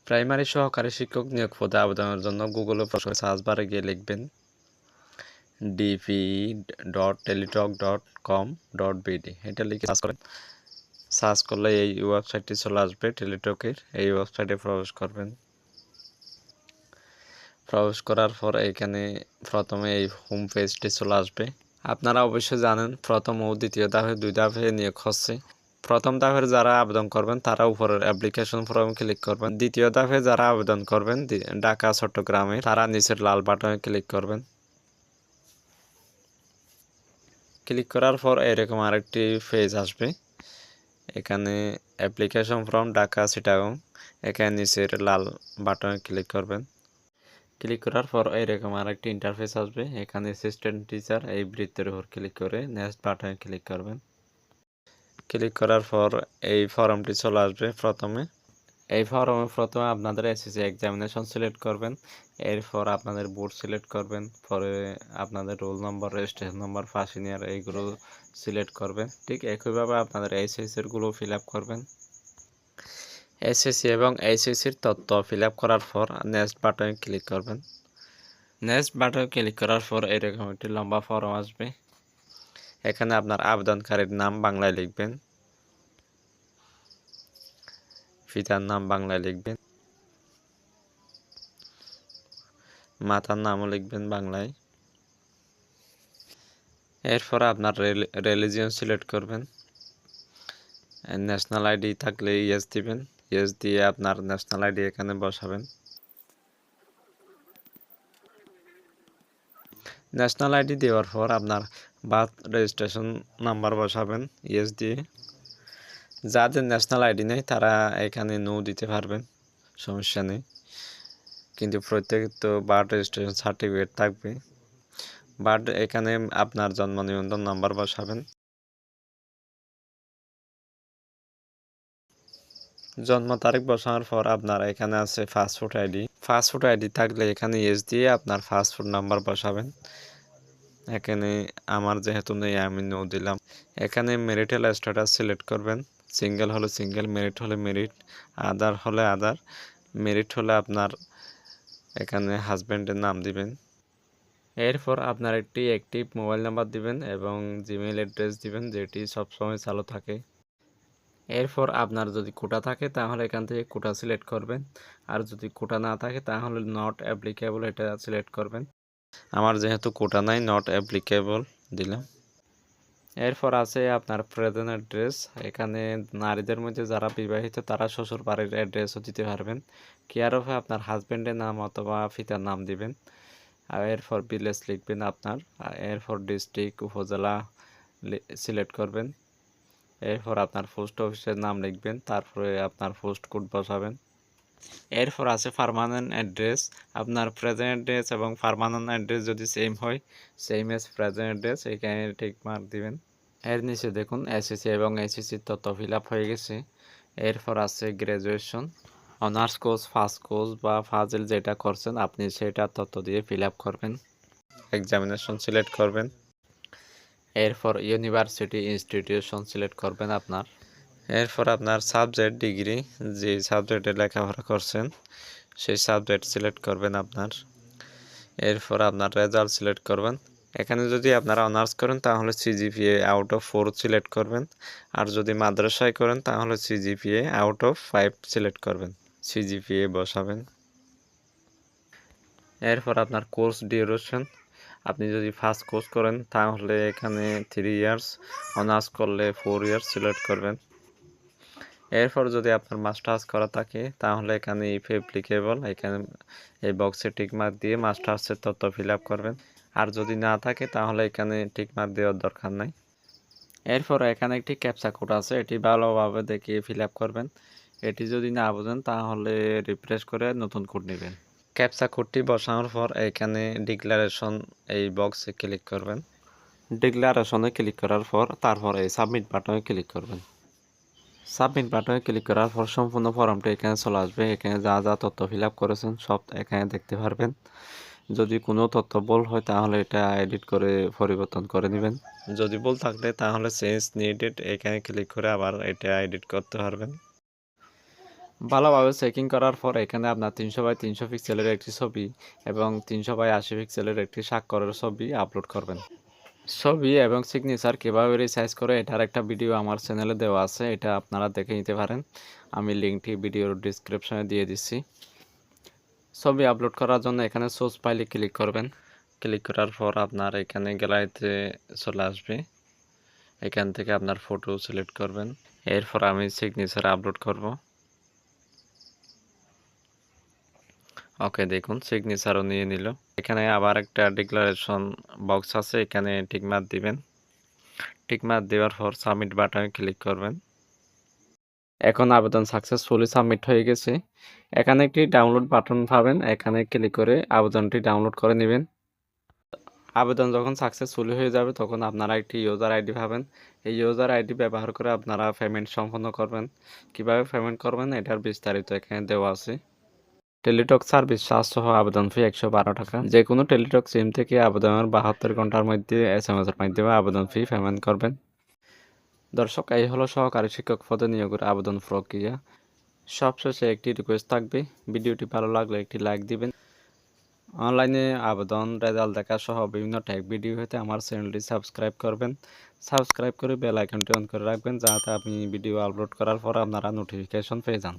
Primary সহকারী শিক্ষক নিয়োগ পদে আবেদনের জন্য গুগলে সার্চ বারে গিয়ে লিখবেন dpe.teletalk.com.bd। এটা লিখে সার্চ করেন। সার্চ করলে এই ওয়েবসাইটটি চলে আসবে টেলিটকের। এই ওয়েবসাইটে প্রবেশ করবেন। প্রবেশ করার পর এখানে প্রথমে এই হোম পেজটি চলে আসবে। আপনারা অবশ্যই জানেন প্রথম ও দ্বিতীয় ধাপে 2 ধাপে নিয়োগ হচ্ছে। প্রথম ধাপের যারা আবেদন করবেন তারা উপরের অ্যাপ্লিকেশন ফর্মে ক্লিক করবেন। দ্বিতীয় ধাপে যারা আবেদন করবেন ঢাকা চট্টগ্রামে তারা নিচের লাল বাটনে ক্লিক করবেন। ক্লিক করার পর এরকম আরেকটি পেজ আসবে। এখানে অ্যাপ্লিকেশন ফর্ম ঢাকা চিটাগং, এখানে নিচের লাল বাটনে ক্লিক করবেন। ক্লিক করার পর এরকম আরেকটি ইন্টারফেস আসবে। এখানে অ্যাসিস্ট্যান্ট টিচার এই বৃত্তের উপর ক্লিক করে নেক্সট বাটনে ক্লিক করবেন। ক্লিক করার পর এই ফর্মটি চলে আসবে। এই ফর্মে প্রথমে আপনাদের এসএসসি এক্সামিনেশন সিলেক্ট করবেন। এরপর আপনাদের বোর্ড সিলেক্ট করবেন। পরে আপনাদের roll number, registration number, first year এইগুলো সিলেক্ট করবেন। ঠিক একইভাবে আপনাদের এইচএসসির গুলো ফিল আপ করবেন। এসএসসি এবং এইচএসসির তথ্য ফিল আপ করার পর নেক্সট বাটনে ক্লিক করবেন। নেক্সট বাটনে ক্লিক করার পর এরকম একটি লম্বা ফর্ম আসবে। এখানে আপনার আবেদনকারীর নাম বাংলায় লিখবেন, পিতার নাম বাংলায় লিখবেন, মাতার নামও লিখবেন বাংলায়। এরপর আপনার রিলিজিয়ন সিলেক্ট করবেন। ন্যাশনাল আইডি থাকলে ইয়েস দিবেন। ইয়েস দিয়ে আপনার ন্যাশনাল আইডি এখানে বসাবেন। ন্যাশনাল আইডি দেওয়ার পর আপনার বার্থ রেজিস্ট্রেশন নাম্বার বসাবেন ইয়েস দিয়ে। যাদের ন্যাশনাল আইডি নেই তারা এখানে নো দিতে পারবেন, সমস্যা নেই। কিন্তু প্রত্যেক তো বার্থ রেজিস্ট্রেশন সার্টিফিকেট থাকবে। বাট এখানে আপনার জন্ম নিবন্ধন নাম্বার বসাবেন। জন্ম তারিখ বসানোর পর আপনার এখানে আছে পাসপোর্ট আইডি। পাসপোর্ট আইডি থাকলে এখানে ইয়েস দিয়ে আপনার পাসপোর্ট নাম্বার বসাবেন। এখানে আমার যেহেতু নেই আমি নো দিলাম। এখানে ম্যারিটাল স্ট্যাটাস সিলেক্ট করবেন। সিঙ্গেল হলে সিঙ্গেল, মেরিট হলে মেরিট, আদার হলে আদার। মেরিট হলে আপনার এখানে হাজব্যান্ডের নাম দিবেন। এরপর আপনার একটি অ্যাক্টিভ মোবাইল নাম্বার দিবেন এবং জিমেইল অ্যাড্রেস দিবেন যেটি সবসময় চালু থাকে। এরপর আপনার যদি কোটা থাকে তাহলে এখান থেকে কোটা সিলেক্ট করবেন, আর যদি কোটা না থাকে তাহলে নট অ্যাপ্লিকেবল এটা সিলেক্ট করবেন। আমার যেহেতু কোটা নাই নট অ্যাপ্লিকেবল দিলাম। এরপর আছে আপনার প্রেজেন্ট অ্যাড্রেস। এখানে নারীদের মধ্যে যারা বিবাহিত তারা শ্বশুর বাড়ির অ্যাড্রেসও দিতে পারবেন। কেয়ার অফে আপনার হাজব্যান্ডের নাম অথবা পিতার নাম দিবেন। আর এরপর ভিলেজ লিখবেন আপনার। এরপর ডিস্ট্রিক্ট, উপজেলা সিলেক্ট করবেন। এরপর আপনার পোস্ট অফিসের নাম লিখবেন, তারপরে আপনার পোস্ট কোড বসাবেন। এরপর আছে পার্মানেন্ট অ্যাড্রেস। আপনার প্রেজেন্ট অ্যাড্রেস এবং পার্মানেন্ট অ্যাড্রেস যদি সেম হয়, সেম এজ প্রেজেন্ট অ্যাড্রেস, এখানে টিক মার্ক দিবেন। এর নিচে দেখুন এসএসসি এবং এইচএসসির তথ্য ফিল আপ হয়ে গেছে। এরপর আছে graduation, honours course, first course বা ফাজিল যেটা করছেন আপনি সেটা তথ্য দিয়ে ফিল আপ করবেন। এক্সামিনেশন সিলেক্ট করবেন। এরপর ইউনিভার্সিটি ইনস্টিটিউশন সিলেক্ট করবেন আপনার। এরপর আপনার সাবজেক্ট, ডিগ্রি যে সাবজেক্টে লেখাপড়া করছেন সেই সাবজেক্ট সিলেক্ট করবেন আপনার। এরপর আপনার রেজাল্ট সিলেক্ট করবেন। এখানে যদি আপনারা অনার্স করেন তাহলে সিজিপিএ আউট অফ 4 সিলেক্ট করবেন, আর যদি মাদ্রাসায় করেন তাহলে সিজিপিএ আউট অফ 5 সিলেক্ট করবেন, সিজিপিএ বসাবেন। এরপর আপনার কোর্স ডিউরেশন, আপনি যদি ফার্স্ট কোর্স করেন তাহলে এখানে 3 ইয়ার্স, অনার্স করলে 4 ইয়ার্স সিলেক্ট করবেন। এরপর যদি আপনার মাস্টার্স করা থাকে তাহলে এখানে ইফ অ্যাপ্লিকেবল এখানে এই বক্সে টিক মার্ক দিয়ে মাস্টার্সের তথ্য ফিল আপ করবেন, আর যদি না থাকে তাহলে এখানে টিক মার্ক দেওয়ার দরকার নাই। এরপর এখানে একটি ক্যাপচা কোড আছে, এটি ভালোভাবে দেখে ফিল আপ করবেন। এটি যদি না বোঝেন তাহলে রিফ্রেশ করে নতুন কোড নেবেন। ক্যাপচা কোডটি বসানোর পর এখানে ডিক্লারেশন এই বক্সে ক্লিক করবেন। ডিক্লারেশনে ক্লিক করার পর তারপর এই সাবমিট বাটনে ক্লিক করবেন। সাবমিট বাটনে ক্লিক করার পর সম্পূর্ণ ফর্মটি এখানে চলে আসবে। এখানে যা যা তথ্য ফিল আপ করেছেন সব এখানে দেখতে পারবেন। যদি কোনো তথ্য ভুল হয় তাহলে এটা এডিট করে পরিবর্তন করে নেবেন। যদি ভুল থাকলে তাহলে চেঞ্জ নিডেড এখানে ক্লিক করে আবার এটা এডিট করতে পারবেন। ভালোভাবে চেকিং করার পর এখানে আপনার 300x300 পিক্সেলের একটি ছবি এবং 300x80 পিক্সেলের একটি স্বাক্ষরের ছবি আপলোড করবেন। ছবি এবং সিগনেচার কীভাবে রিসাইজ করে এটার একটা ভিডিও আমার চ্যানেলে দেওয়া আছে, এটা আপনারা দেখে নিতে পারেন। আমি লিঙ্কটি ভিডিওর ডিসক্রিপশনে দিয়ে দিচ্ছি। ছবি আপলোড করার জন্য এখানে সোর্স ফাইলে ক্লিক করবেন। ক্লিক করার পর আপনার এখানে গ্যালারিতে চলে আসবে। এখান থেকে আপনার ফটো সিলেক্ট করবেন। এরপর আমি সিগনেচার আপলোড করব। ওকে, দেখুন সিগনেচারও নিয়ে নিল। এখানে আবার একটা ডিক্লারেশন বক্স আছে, এখানে টিকমার্ক দিবেন। টিকমার্ক দেওয়ার পর সাবমিট বাটনে ক্লিক করবেন। এখন আবেদন সাকসেসফুলি সাবমিট হয়ে গেছে। এখানে একটি ডাউনলোড বাটন পাবেন, এখানে ক্লিক করে আবেদনটি ডাউনলোড করে নেবেন। আবেদন যখন সাকসেসফুলি হয়ে যাবে তখন আপনারা একটি ইউজার আইডি পাবেন। এই ইউজার আইডি ব্যবহার করে আপনারা পেমেন্ট সম্পন্ন করবেন। কিভাবে পেমেন্ট করবেন এটার বিস্তারিত এখানে দেওয়া আছে। টেলিটক সার্ভিস চার্জ সহ আবেদন ফি 112 টাকা। যে কোনো টেলিটক সিম থেকে আবেদনের 72 ঘন্টার মধ্যে SMS এর মাধ্যমে আবেদন ফি পেমেন্ট করবেন। দর্শক, এই হলো সহকারী শিক্ষক পদে নিয়োগের আবেদন প্রক্রিয়া। সবশেষে একটি রিকোয়েস্ট থাকবে, ভিডিওটি ভালো লাগলে একটি লাইক দিবেন। অনলাইনে আবেদন, রেজাল্ট দেখা সহ বিভিন্ন টেক ভিডিও হতে আমার চ্যানেলটি সাবস্ক্রাইব করবেন। সাবস্ক্রাইব করে বেল আইকনটি অন করে রাখবেন, যাতে আপনি ভিডিও আপলোড করার পর আপনারা নোটিফিকেশন পেয়ে যান।